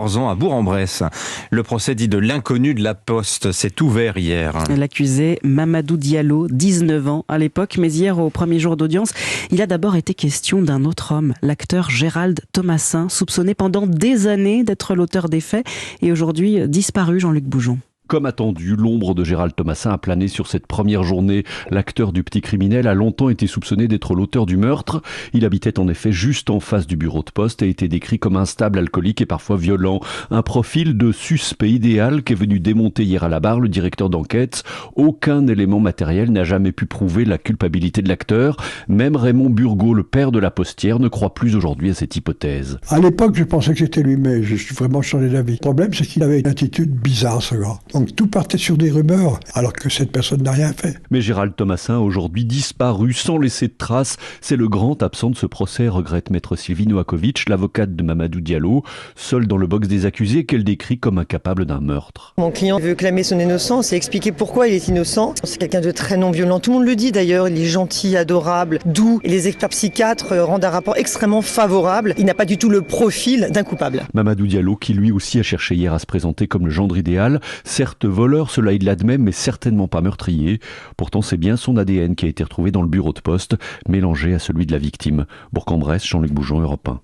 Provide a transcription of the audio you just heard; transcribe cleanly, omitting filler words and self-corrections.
ans à Bourg-en-Bresse. Le procès dit de l'inconnu de la Poste s'est ouvert hier. L'accusé Mamadou Diallo, 19 ans à l'époque, mais hier au premier jour d'audience, il a d'abord été question d'un autre homme, l'acteur Gérald Thomassin, soupçonné pendant des années d'être l'auteur des faits et aujourd'hui disparu, Jean-Luc Boujon. Comme attendu, l'ombre de Gérald Thomassin a plané sur cette première journée. L'acteur du Petit Criminel a longtemps été soupçonné d'être l'auteur du meurtre. Il habitait en effet juste en face du bureau de poste et a été décrit comme instable, alcoolique et parfois violent. Un profil de suspect idéal qu'est venu démonter hier à la barre le directeur d'enquête. Aucun élément matériel n'a jamais pu prouver la culpabilité de l'acteur. Même Raymond Burgot, le père de la postière, ne croit plus aujourd'hui à cette hypothèse. À l'époque, je pensais que c'était lui, mais je suis vraiment changé d'avis. Le problème, c'est qu'il avait une attitude bizarre, ce gars. Donc tout partait sur des rumeurs, alors que cette personne n'a rien fait. Mais Gérald Thomassin a aujourd'hui disparu sans laisser de traces. C'est le grand absent de ce procès, regrette maître Sylvie Noakovic, l'avocate de Mamadou Diallo, seule dans le box des accusés qu'elle décrit comme incapable d'un meurtre. Mon client veut clamer son innocence et expliquer pourquoi il est innocent. C'est quelqu'un de très non-violent. Tout le monde le dit d'ailleurs. Il est gentil, adorable, doux. Et les experts psychiatres rendent un rapport extrêmement favorable. Il n'a pas du tout le profil d'un coupable. Mamadou Diallo, qui lui aussi a cherché hier à se présenter comme le gendre idéal, certes voleur, cela il l'admet, mais certainement pas meurtrier. Pourtant, c'est bien son ADN qui a été retrouvé dans le bureau de poste, mélangé à celui de la victime. Bourg-en-Bresse, Jean-Luc Boujon, Europe 1.